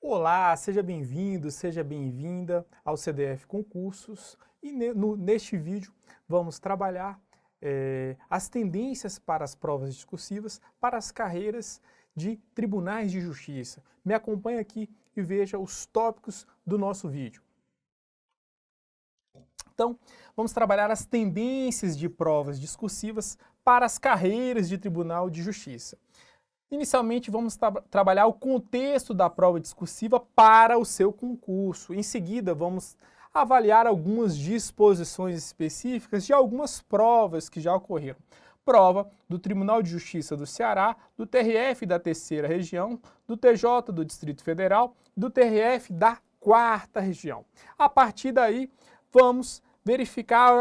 Olá, seja bem-vindo, seja bem-vinda ao CDF Concursos e neste vídeo vamos trabalhar as tendências para as provas discursivas para as carreiras de tribunais de justiça. Me acompanhe aqui e veja os tópicos do nosso vídeo. Então, vamos trabalhar as tendências de provas discursivas para as carreiras de tribunal de justiça. Inicialmente, vamos trabalhar o contexto da prova discursiva para o seu concurso. Em seguida, vamos avaliar algumas disposições específicas de algumas provas que já ocorreram. Prova do Tribunal de Justiça do Ceará, do TRF da Terceira Região, do TJ do Distrito Federal, do TRF da Quarta Região. A partir daí, vamos verificar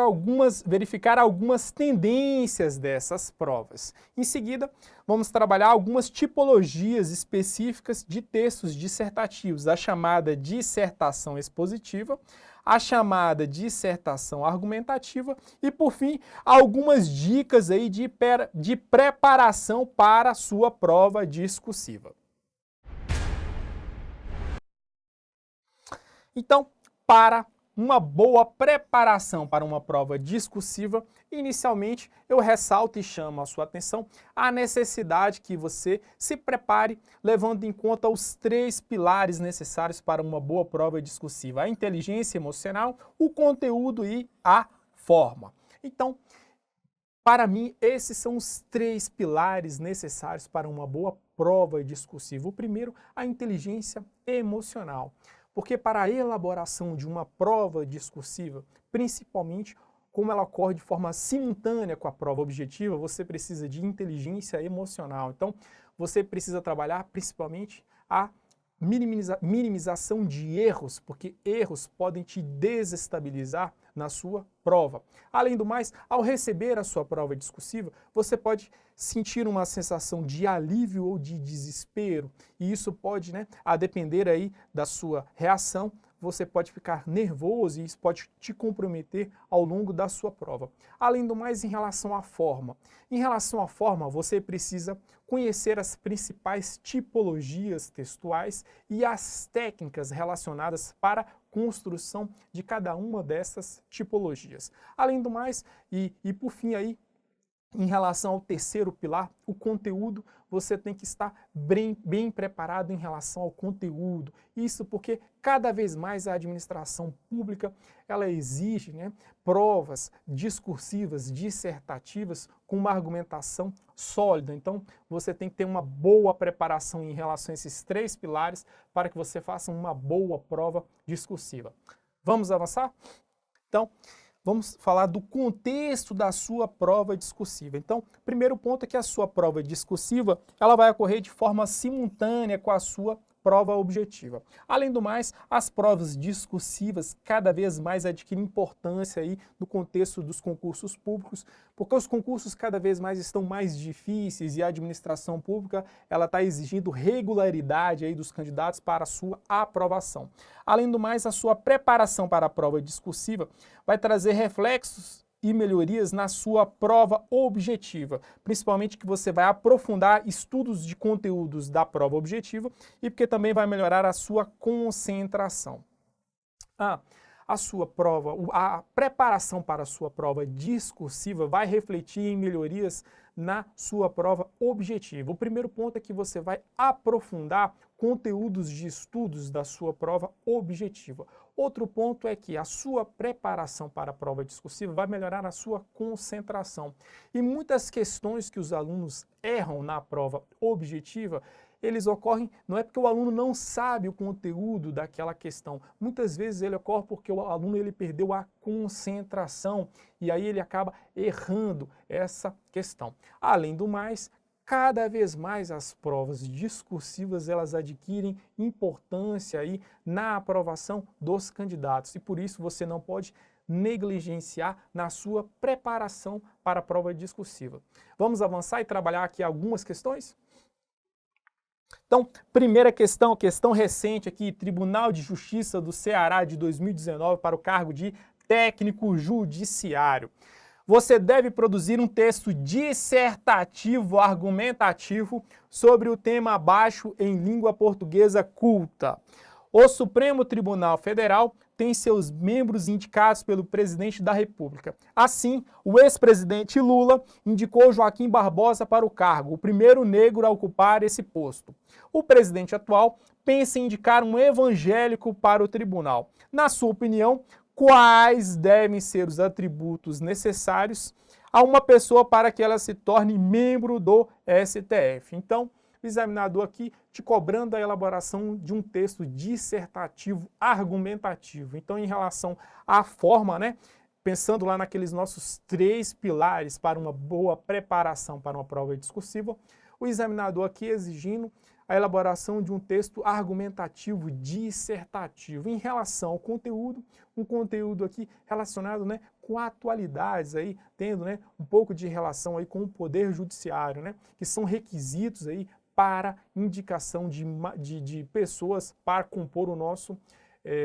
algumas tendências dessas provas. Em seguida, vamos trabalhar algumas tipologias específicas de textos dissertativos, a chamada dissertação expositiva, a chamada dissertação argumentativa e, por fim, algumas dicas aí de preparação para a sua prova discursiva. Então, para uma boa preparação para uma prova discursiva, inicialmente eu ressalto e chamo a sua atenção a necessidade que você se prepare levando em conta os 3 pilares necessários para uma boa prova discursiva: a inteligência emocional, o conteúdo e a forma. Então, para mim, esses são os 3 pilares necessários para uma boa prova discursiva. O primeiro, a inteligência emocional. Porque para a elaboração de uma prova discursiva, principalmente como ela ocorre de forma simultânea com a prova objetiva, você precisa de inteligência emocional. Então, você precisa trabalhar principalmente a minimização de erros, porque erros podem te desestabilizar na sua prova. Além do mais, ao receber a sua prova discursiva, você pode sentir uma sensação de alívio ou de desespero, e isso pode, a depender aí da sua reação, você pode ficar nervoso e isso pode te comprometer ao longo da sua prova. Além do mais, em relação à forma. Em relação à forma, você precisa conhecer as principais tipologias textuais e as técnicas relacionadas para a construção de cada uma dessas tipologias. Além do mais, e por fim aí, em relação ao terceiro pilar, o conteúdo, você tem que estar bem preparado em relação ao conteúdo. Isso porque cada vez mais a administração pública, ela exige provas discursivas, dissertativas, com uma argumentação sólida. Então, você tem que ter uma boa preparação em relação a esses 3 pilares para que você faça uma boa prova discursiva. Vamos avançar? Então, vamos falar do contexto da sua prova discursiva. Então, o primeiro ponto é que a sua prova discursiva ela vai ocorrer de forma simultânea com a sua prova objetiva. Além do mais, as provas discursivas cada vez mais adquirem importância aí no contexto dos concursos públicos, porque os concursos cada vez mais estão mais difíceis e a administração pública ela está exigindo regularidade aí dos candidatos para a sua aprovação. Além do mais, a sua preparação para a prova discursiva vai trazer reflexos e melhorias na sua prova objetiva, principalmente que você vai aprofundar estudos de conteúdos da prova objetiva e porque também vai melhorar a sua concentração. A sua prova, a preparação para a sua prova discursiva vai refletir em melhorias na sua prova objetiva. O primeiro ponto é que você vai aprofundar conteúdos de estudos da sua prova objetiva. Outro ponto é que a sua preparação para a prova discursiva vai melhorar a sua concentração. E muitas questões que os alunos erram na prova objetiva, eles ocorrem, não é porque o aluno não sabe o conteúdo daquela questão. Muitas vezes ele ocorre porque o aluno ele perdeu a concentração e aí ele acaba errando essa questão. Além do mais, cada vez mais as provas discursivas elas adquirem importância aí na aprovação dos candidatos e por isso você não pode negligenciar na sua preparação para a prova discursiva. Vamos avançar e trabalhar aqui algumas questões? Então, primeira questão recente aqui, Tribunal de Justiça do Ceará de 2019 para o cargo de técnico judiciário. você deve produzir um texto dissertativo argumentativo sobre o tema abaixo em língua portuguesa culta. O Supremo Tribunal Federal tem seus membros indicados pelo presidente da República. Assim, o ex-presidente Lula indicou Joaquim Barbosa para o cargo, o primeiro negro a ocupar esse posto. O presidente atual pensa em indicar um evangélico para o tribunal. Na sua opinião, quais devem ser os atributos necessários a uma pessoa para que ela se torne membro do STF? Então, o examinador aqui te cobrando a elaboração de um texto dissertativo argumentativo. Então, em relação à forma, né, pensando lá naqueles nossos 3 pilares para uma boa preparação para uma prova discursiva, o examinador aqui exigindo a elaboração de um texto argumentativo dissertativo. Em relação ao conteúdo, um conteúdo aqui relacionado, né, com atualidades, aí, tendo, né, um pouco de relação aí com o Poder Judiciário, né, que são requisitos aí para indicação de pessoas para compor o nosso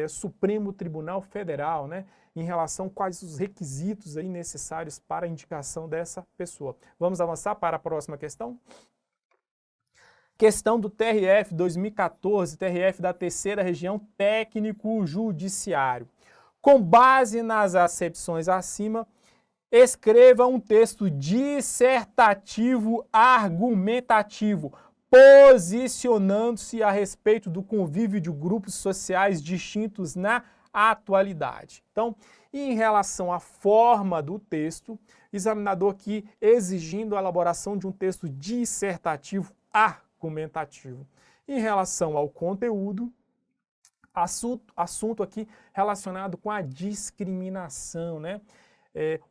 Supremo Tribunal Federal, né, em relação a quais os requisitos aí necessários para a indicação dessa pessoa. Vamos avançar para a próxima questão? Questão do TRF 2014, TRF da Terceira Região Técnico Judiciário. Com base nas acepções acima, escreva um texto dissertativo argumentativo, posicionando-se a respeito do convívio de grupos sociais distintos na atualidade. Então, em relação à forma do texto, examinador aqui exigindo a elaboração de um texto dissertativo argumentativo. Em relação ao conteúdo, assunto aqui relacionado com a discriminação, né?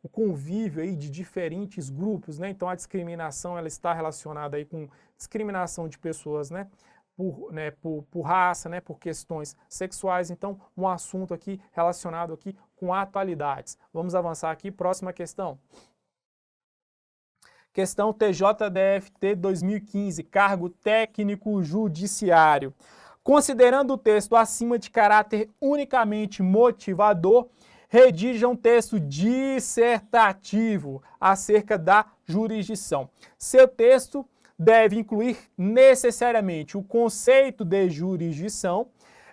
O convívio aí de diferentes grupos, né? Então a discriminação ela está relacionada aí com discriminação de pessoas, né? Por raça, né? Por questões sexuais. Então um assunto aqui relacionado aqui com atualidades. Vamos avançar aqui, próxima questão. Questão TJDFT 2015, cargo técnico judiciário. Considerando o texto acima de caráter unicamente motivador, redija um texto dissertativo acerca da jurisdição. Seu texto deve incluir necessariamente o conceito de jurisdição,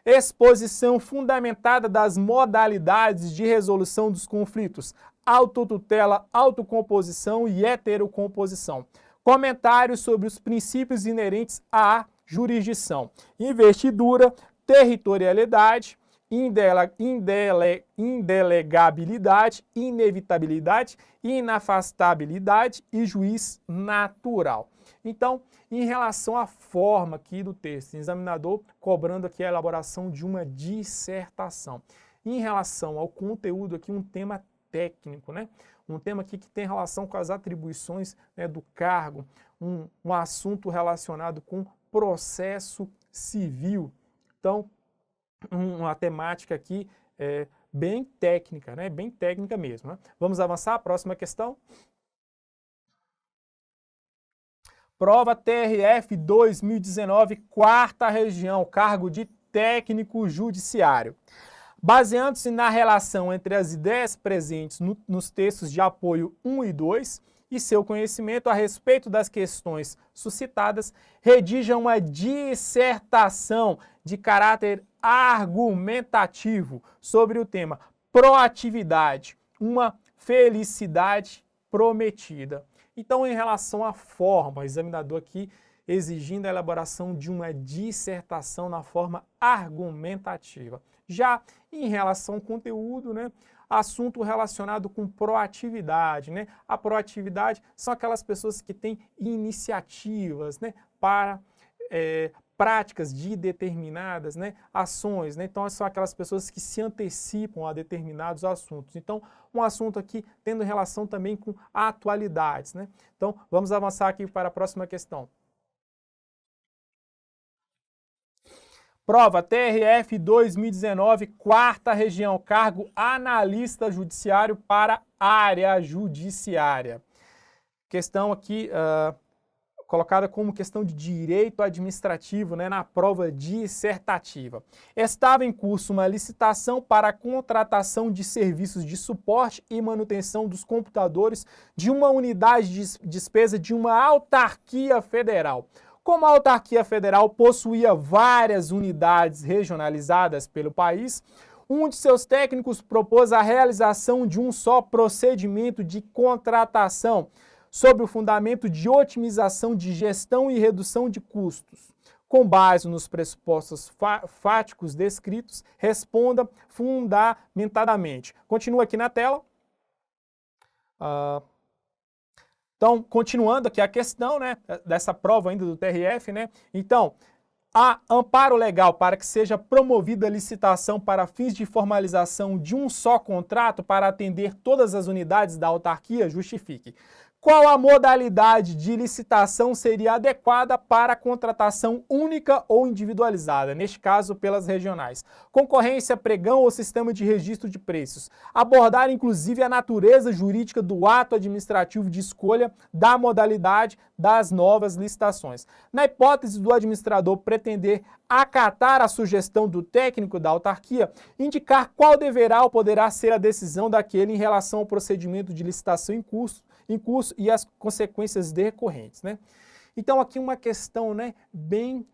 exposição fundamentada das modalidades de resolução dos conflitos, autotutela, autocomposição e heterocomposição. Comentários sobre os princípios inerentes à jurisdição, investidura, territorialidade, indelegabilidade, inevitabilidade, inafastabilidade e juiz natural. Então, em relação à forma aqui do texto, o examinador cobrando aqui a elaboração de uma dissertação. Em relação ao conteúdo aqui, um tema técnico, né? Um tema aqui que tem relação com as atribuições, né, do cargo, um assunto relacionado com processo civil. Então, uma temática aqui bem técnica, né? Bem técnica mesmo, né? Vamos avançar? Próxima questão. Prova TRF 2019, quarta região, cargo de técnico judiciário. Baseando-se na relação entre as ideias presentes nos textos de apoio 1 e 2 e seu conhecimento a respeito das questões suscitadas, redija uma dissertação de caráter argumentativo sobre o tema proatividade, uma felicidade prometida. Então, em relação à forma, o examinador aqui exigindo a elaboração de uma dissertação na forma argumentativa. Já em relação ao conteúdo, né, assunto relacionado com proatividade, né? A proatividade são aquelas pessoas que têm iniciativas, né, para práticas de determinadas, né, ações, né? Então são aquelas pessoas que se antecipam a determinados assuntos. Então, um assunto aqui tendo relação também com atualidades, né? Então, vamos avançar aqui para a próxima questão. Prova TRF 2019, quarta região, cargo analista judiciário para área judiciária. Questão aqui colocada como questão de direito administrativo, né, na prova dissertativa. Estava em curso uma licitação para a contratação de serviços de suporte e manutenção dos computadores de uma unidade de despesa de uma autarquia federal. Como a autarquia federal possuía várias unidades regionalizadas pelo país, um de seus técnicos propôs a realização de um só procedimento de contratação, sob o fundamento de otimização de gestão e redução de custos. Com base nos pressupostos fáticos descritos, responda fundamentadamente. Continua aqui na tela. Então, continuando aqui a questão, né, dessa prova ainda do TRF, né? Então, há amparo legal para que seja promovida a licitação para fins de formalização de um só contrato para atender todas as unidades da autarquia? Justifique. Qual a modalidade de licitação seria adequada para a contratação única ou individualizada, neste caso pelas regionais? Concorrência, pregão ou sistema de registro de preços? Abordar inclusive a natureza jurídica do ato administrativo de escolha da modalidade das novas licitações. Na hipótese do administrador pretender acatar a sugestão do técnico da autarquia, indicar qual deverá ou poderá ser a decisão daquele em relação ao procedimento de licitação em curso e as consequências decorrentes, né? Então aqui uma questão, né, bem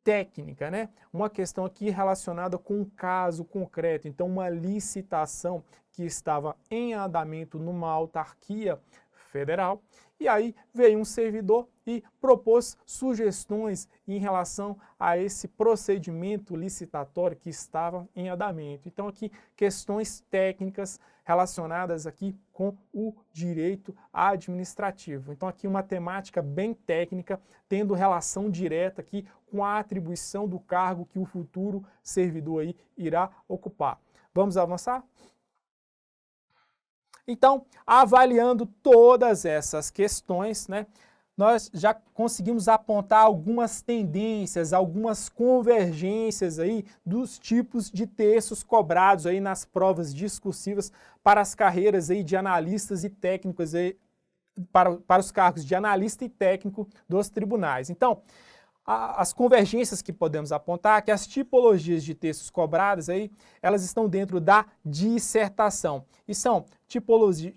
técnica, né? Uma questão aqui relacionada com um caso concreto. Então uma licitação que estava em andamento numa autarquia federal, e aí veio um servidor e propôs sugestões em relação a esse procedimento licitatório que estava em andamento. Então aqui questões técnicas relacionadas aqui com o direito administrativo. Então aqui uma temática bem técnica, tendo relação direta aqui com a atribuição do cargo que o futuro servidor aí irá ocupar. Vamos avançar? Então, avaliando todas essas questões, né, nós já conseguimos apontar algumas tendências, algumas convergências aí dos tipos de textos cobrados aí nas provas discursivas para as carreiras aí de analistas e técnicos aí, para os cargos de analista e técnico dos tribunais. Então, as convergências que podemos apontar, que as tipologias de textos cobrados aí, elas estão dentro da dissertação. E são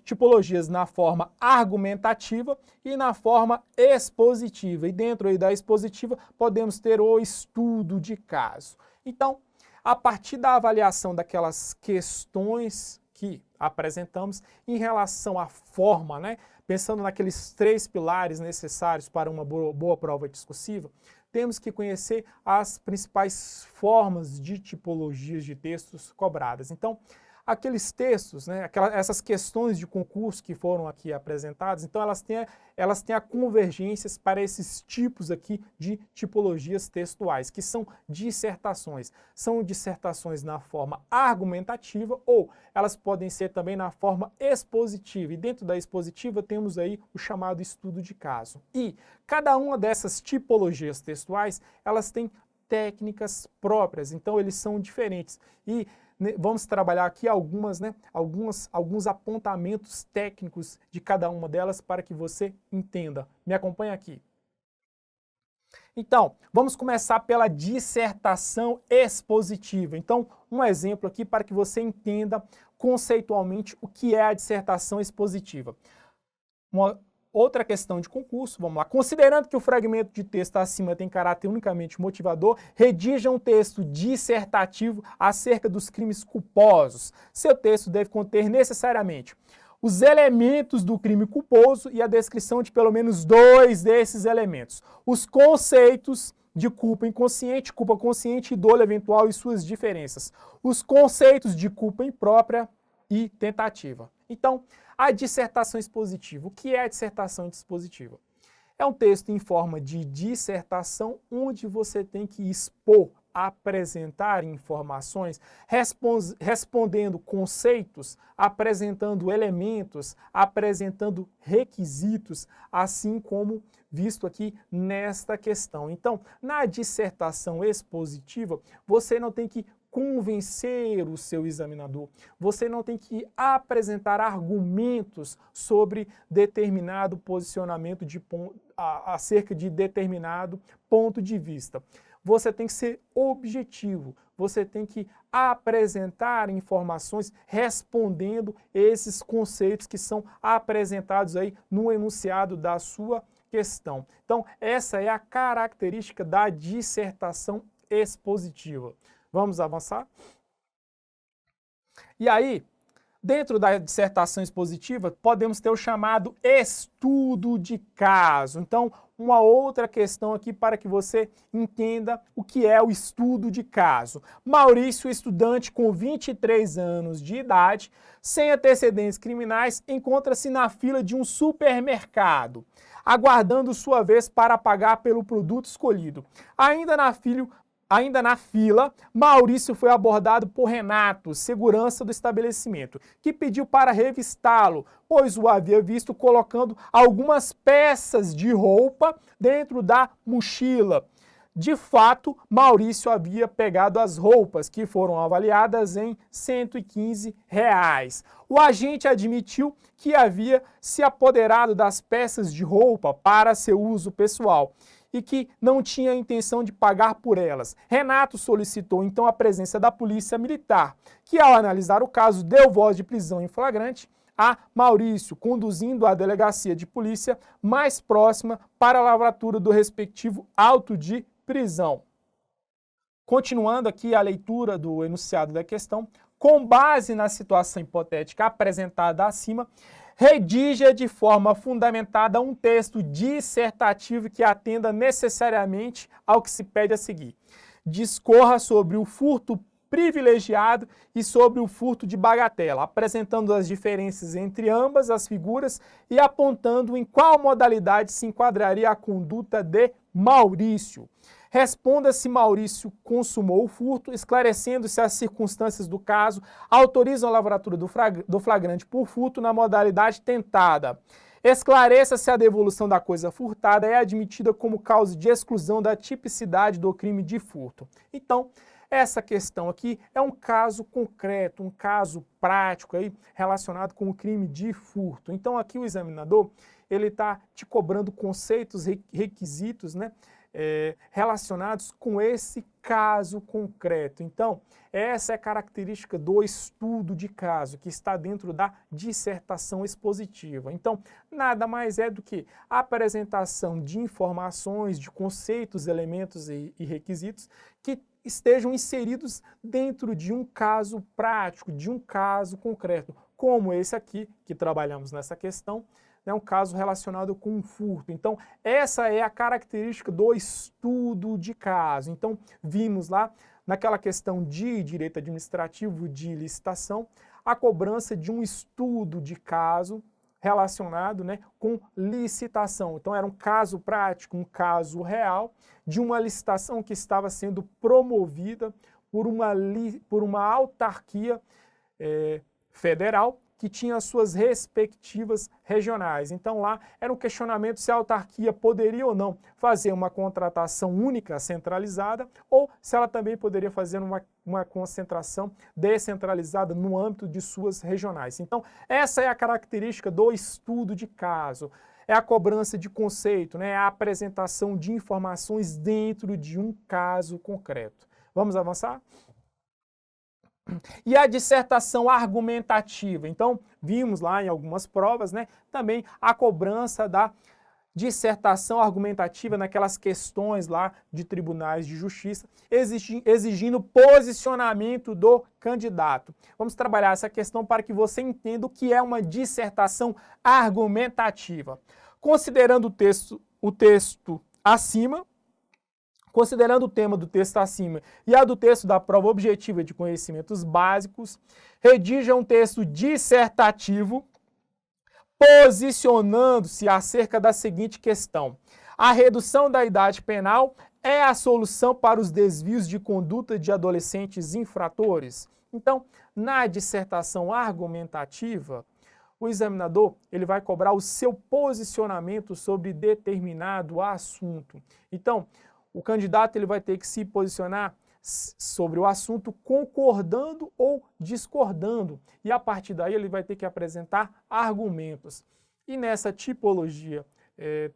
tipologias na forma argumentativa e na forma expositiva. E dentro aí da expositiva podemos ter o estudo de caso. Então, a partir da avaliação daquelas questões que apresentamos em relação à forma, né, pensando naqueles 3 pilares necessários para uma boa prova discursiva, temos que conhecer as principais formas de tipologias de textos cobradas. Então, aqueles textos, né, essas questões de concurso que foram aqui apresentadas, então elas têm a convergências para esses tipos aqui de tipologias textuais, que são dissertações. São dissertações na forma argumentativa ou elas podem ser também na forma expositiva. E dentro da expositiva temos aí o chamado estudo de caso. E cada uma dessas tipologias textuais, elas têm técnicas próprias, então eles são diferentes. E vamos trabalhar aqui alguns apontamentos técnicos de cada uma delas para que você entenda. Me acompanha aqui. Então, vamos começar pela dissertação expositiva. Então, um exemplo aqui para que você entenda conceitualmente o que é a dissertação expositiva. Outra questão de concurso, vamos lá. Considerando que o fragmento de texto acima tem caráter unicamente motivador, redija um texto dissertativo acerca dos crimes culposos. Seu texto deve conter necessariamente os elementos do crime culposo e a descrição de pelo menos 2 desses elementos. Os conceitos de culpa inconsciente, culpa consciente e dolo eventual e suas diferenças. Os conceitos de culpa imprópria e tentativa. Então, a dissertação expositiva. O que é a dissertação expositiva? É um texto em forma de dissertação onde você tem que expor, apresentar informações, respondendo conceitos, apresentando elementos, apresentando requisitos, assim como visto aqui nesta questão. Então, na dissertação expositiva, você não tem que convencer o seu examinador. Você não tem que apresentar argumentos sobre determinado posicionamento acerca de determinado ponto de vista. Você tem que ser objetivo, você tem que apresentar informações respondendo esses conceitos que são apresentados aí no enunciado da sua questão. Então, essa é a característica da dissertação expositiva. Vamos avançar? E aí, dentro da dissertação expositiva, podemos ter o chamado estudo de caso. Então, uma outra questão aqui para que você entenda o que é o estudo de caso. Maurício, estudante com 23 anos de idade, sem antecedentes criminais, encontra-se na fila de um supermercado, aguardando sua vez para pagar pelo produto escolhido. Ainda na fila, Maurício foi abordado por Renato, segurança do estabelecimento, que pediu para revistá-lo, pois o havia visto colocando algumas peças de roupa dentro da mochila. De fato, Maurício havia pegado as roupas, que foram avaliadas em R$ 115. O agente admitiu que havia se apoderado das peças de roupa para seu uso pessoal e que não tinha intenção de pagar por elas. Renato solicitou então a presença da polícia militar, que ao analisar o caso deu voz de prisão em flagrante a Maurício, conduzindo à delegacia de polícia mais próxima para a lavratura do respectivo auto de prisão. Continuando aqui a leitura do enunciado da questão, com base na situação hipotética apresentada acima, redija de forma fundamentada um texto dissertativo que atenda necessariamente ao que se pede a seguir. Discorra sobre o furto privilegiado e sobre o furto de bagatela, apresentando as diferenças entre ambas as figuras e apontando em qual modalidade se enquadraria a conduta de Maurício. Responda se Maurício consumou o furto, esclarecendo se as circunstâncias do caso autorizam a lavratura do flagrante por furto na modalidade tentada. Esclareça se a devolução da coisa furtada é admitida como causa de exclusão da tipicidade do crime de furto. Então, essa questão aqui é um caso concreto, um caso prático aí relacionado com o crime de furto. Então, aqui o examinador, ele está te cobrando conceitos, requisitos, né? Relacionados com esse caso concreto. Então, essa é a característica do estudo de caso, que está dentro da dissertação expositiva. Então, nada mais é do que a apresentação de informações, de conceitos, elementos e requisitos que estejam inseridos dentro de um caso prático, de um caso concreto, como esse aqui, que trabalhamos nessa questão, um caso relacionado com um furto. Então, essa é a característica do estudo de caso. Então, vimos lá, naquela questão de direito administrativo de licitação, a cobrança de um estudo de caso relacionado, né, com licitação. Então, era um caso prático, um caso real, de uma licitação que estava sendo promovida por uma autarquia federal, que tinha as suas respectivas regionais. Então lá era um questionamento se a autarquia poderia ou não fazer uma contratação única centralizada ou se ela também poderia fazer uma concentração descentralizada no âmbito de suas regionais. Então essa é a característica do estudo de caso. É a cobrança de conceito, né? É a apresentação de informações dentro de um caso concreto. Vamos avançar? E a dissertação argumentativa. Então, vimos lá em algumas provas, né, também a cobrança da dissertação argumentativa naquelas questões lá de tribunais de justiça, exigindo posicionamento do candidato. Vamos trabalhar essa questão para que você entenda o que é uma dissertação argumentativa. Considerando o texto acima, considerando o tema do texto acima e a do texto da prova objetiva de conhecimentos básicos, redija um texto dissertativo posicionando-se acerca da seguinte questão: a redução da idade penal é a solução para os desvios de conduta de adolescentes infratores? Então, na dissertação argumentativa, o examinador ele vai cobrar o seu posicionamento sobre determinado assunto. Então, o candidato ele vai ter que se posicionar sobre o assunto concordando ou discordando. E a partir daí ele vai ter que apresentar argumentos. E nessa tipologia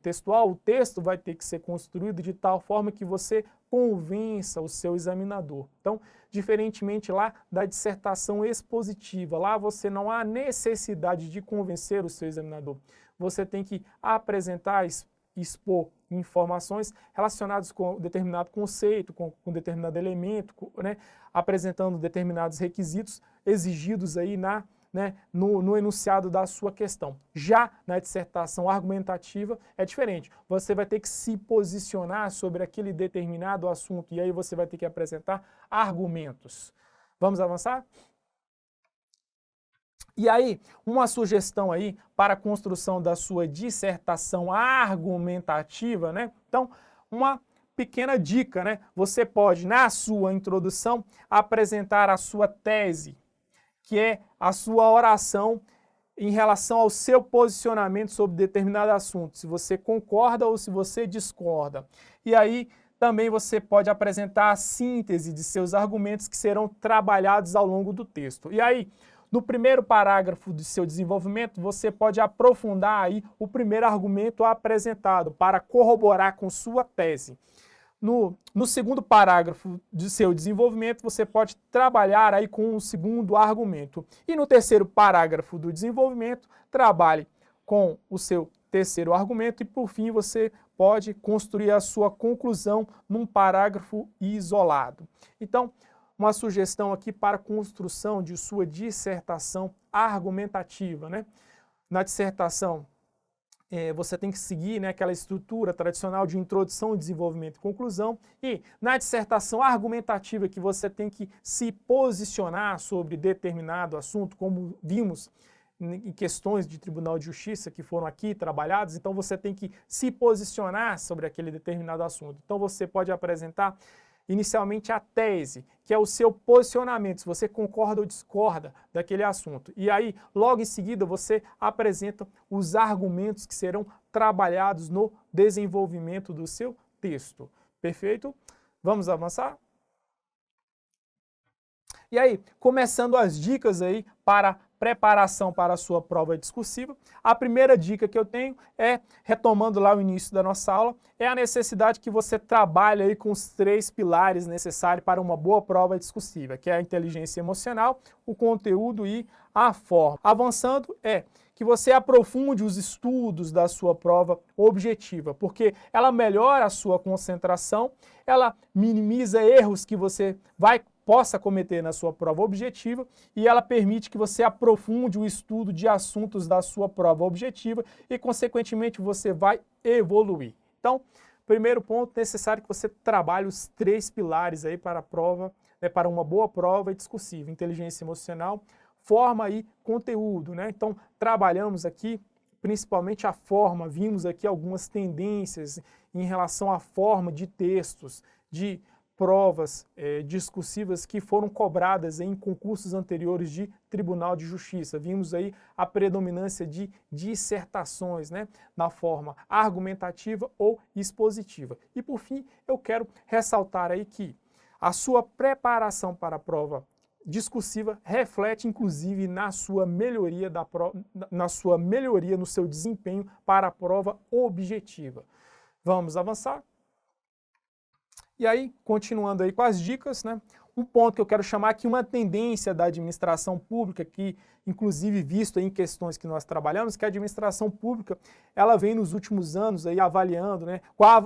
textual, o texto vai ter que ser construído de tal forma que você convença o seu examinador. Então, diferentemente lá da dissertação expositiva, lá você não há necessidade de convencer o seu examinador. Você tem que apresentar, expor informações relacionadas com determinado conceito, com determinado elemento, né, apresentando determinados requisitos exigidos aí no enunciado da sua questão. Já na dissertação argumentativa é diferente. Você vai ter que se posicionar sobre aquele determinado assunto e aí você vai ter que apresentar argumentos. Vamos avançar? E aí, uma sugestão aí para a construção da sua dissertação argumentativa, né? Então, uma pequena dica, né? Você pode, na sua introdução, apresentar a sua tese, que é a sua oração em relação ao seu posicionamento sobre determinado assunto, se você concorda ou se você discorda. E aí, também você pode apresentar a síntese de seus argumentos que serão trabalhados ao longo do texto. E aí, no primeiro parágrafo do seu desenvolvimento, você pode aprofundar aí o primeiro argumento apresentado para corroborar com sua tese. No segundo parágrafo do seu desenvolvimento, você pode trabalhar aí com o segundo argumento. E no terceiro parágrafo do desenvolvimento, trabalhe com o seu terceiro argumento e, por fim, você pode construir a sua conclusão num parágrafo isolado. Então, uma sugestão aqui para a construção de sua dissertação argumentativa, né? Na dissertação, você tem que seguir, né, aquela estrutura tradicional de introdução, desenvolvimento e conclusão. E na dissertação argumentativa que você tem que se posicionar sobre determinado assunto, como vimos em questões de Tribunal de Justiça que foram aqui trabalhadas, então você tem que se posicionar sobre aquele determinado assunto. Então você pode apresentar inicialmente a tese, que é o seu posicionamento, se você concorda ou discorda daquele assunto. E aí, logo em seguida, você apresenta os argumentos que serão trabalhados no desenvolvimento do seu texto. Perfeito? Vamos avançar? E aí, começando as dicas aí para preparação para a sua prova discursiva, a primeira dica que eu tenho é, retomando lá o início da nossa aula, é a necessidade que você trabalhe aí com os 3 pilares necessários para uma boa prova discursiva, que é a inteligência emocional, o conteúdo e a forma. Avançando que você aprofunde os estudos da sua prova objetiva, porque ela melhora a sua concentração, ela minimiza erros que você possa cometer na sua prova objetiva e ela permite que você aprofunde o estudo de assuntos da sua prova objetiva e, consequentemente, você vai evoluir. Então, primeiro ponto, necessário que você trabalhe os 3 pilares aí para a prova, para uma boa prova discursiva: inteligência emocional, forma e conteúdo, né? Então, trabalhamos aqui principalmente a forma, vimos aqui algumas tendências em relação à forma de textos, de provas discursivas que foram cobradas em concursos anteriores de Tribunal de Justiça. Vimos aí a predominância de dissertações, né, na forma argumentativa ou expositiva. E por fim, eu quero ressaltar aí que a sua preparação para a prova discursiva reflete inclusive na sua melhoria no seu desempenho para a prova objetiva. Vamos avançar? E aí, continuando aí com as dicas, né? Um ponto que eu quero chamar aqui, uma tendência da administração pública, que inclusive visto em questões que nós trabalhamos, que a administração pública, ela vem nos últimos anos aí avaliando, né,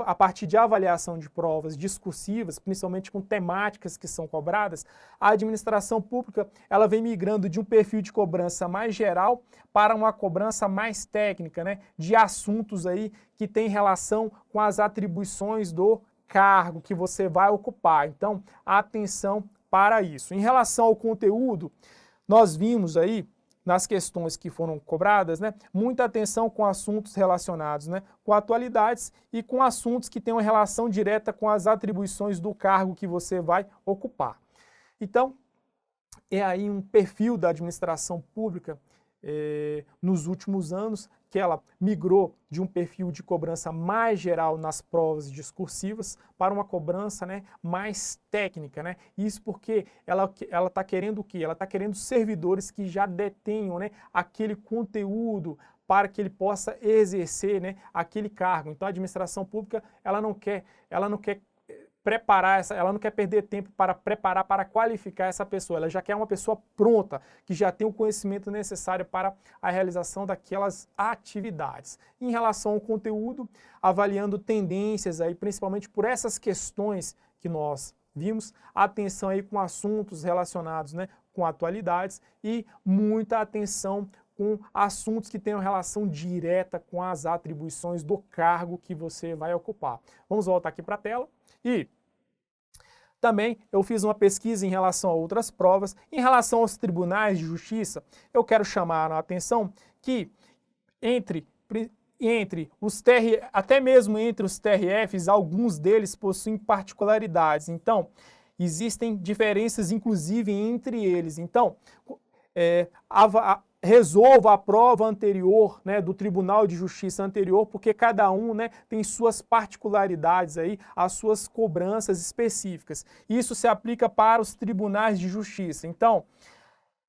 a partir de avaliação de provas discursivas, principalmente com temáticas que são cobradas, a administração pública, ela vem migrando de um perfil de cobrança mais geral para uma cobrança mais técnica, né, de assuntos aí que tem relação com as atribuições do cargo que você vai ocupar. Então, atenção para isso. Em relação ao conteúdo, nós vimos aí, nas questões que foram cobradas, né, muita atenção com assuntos relacionados, né, com atualidades e com assuntos que têm uma relação direta com as atribuições do cargo que você vai ocupar. Então, é aí um perfil da administração pública nos últimos anos, que ela migrou de um perfil de cobrança mais geral nas provas discursivas para uma cobrança, né, mais técnica, né? Isso porque ela está querendo o quê? Ela está querendo servidores que já detenham, né, aquele conteúdo para que ele possa exercer, né, aquele cargo. Então a administração pública ela não quer preparar ela não quer perder tempo para preparar, para qualificar essa pessoa. Ela já quer uma pessoa pronta, que já tem o conhecimento necessário para a realização daquelas atividades. Em relação ao conteúdo, avaliando tendências aí, principalmente por essas questões que nós vimos, atenção aí com assuntos relacionados, né, com atualidades e muita atenção com assuntos que tenham relação direta com as atribuições do cargo que você vai ocupar. Vamos voltar aqui para a tela. E também eu fiz uma pesquisa em relação a outras provas. Em relação aos tribunais de justiça, eu quero chamar a atenção que até mesmo entre os TRFs, alguns deles possuem particularidades. Então, existem diferenças, inclusive, entre eles. Então, resolva a prova anterior, né, do Tribunal de Justiça anterior, porque cada um, né, tem suas particularidades aí, as suas cobranças específicas. Isso se aplica para os tribunais de justiça. Então,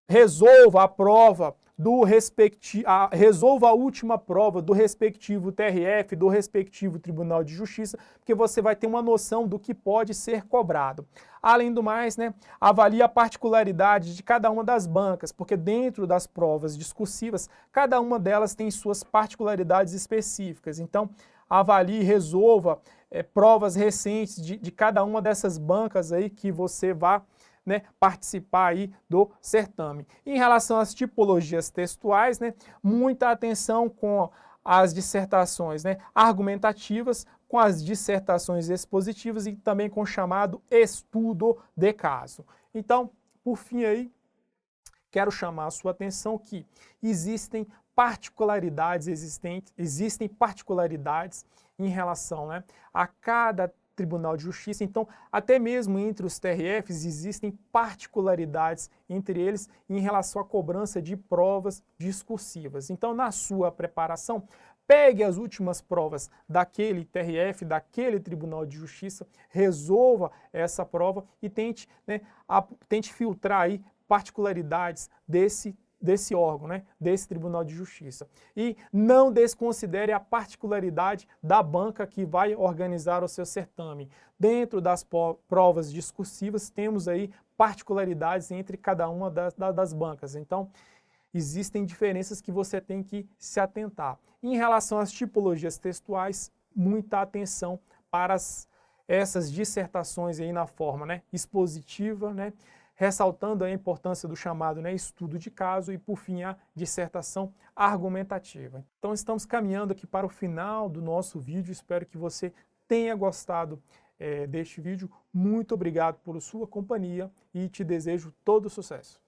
resolva a prova do respectivo, resolva a última prova do respectivo TRF, do respectivo Tribunal de Justiça, porque você vai ter uma noção do que pode ser cobrado. Além do mais, né, avalie a particularidade de cada uma das bancas, porque dentro das provas discursivas, cada uma delas tem suas particularidades específicas. Então, avalie e resolva provas recentes de cada uma dessas bancas aí que você vai, né, participar aí do certame. Em relação às tipologias textuais, né, muita atenção com as dissertações, né, argumentativas, com as dissertações expositivas e também com o chamado estudo de caso. Então, por fim aí, quero chamar a sua atenção que existem particularidades em relação, né, a cada Tribunal de Justiça. Então, até mesmo entre os TRFs existem particularidades entre eles em relação à cobrança de provas discursivas. Então, na sua preparação, pegue as últimas provas daquele TRF, daquele Tribunal de Justiça, resolva essa prova e tente, né, tente filtrar aí particularidades desse órgão, né, desse Tribunal de Justiça. E não desconsidere a particularidade da banca que vai organizar o seu certame. Dentro das provas discursivas, temos aí particularidades entre cada uma das bancas. Então, existem diferenças que você tem que se atentar. Em relação às tipologias textuais, muita atenção para essas dissertações aí na forma, né, expositiva, né, ressaltando a importância do chamado, né, estudo de caso e, por fim, a dissertação argumentativa. Então, estamos caminhando aqui para o final do nosso vídeo. Espero que você tenha gostado deste vídeo. Muito obrigado por sua companhia e te desejo todo sucesso.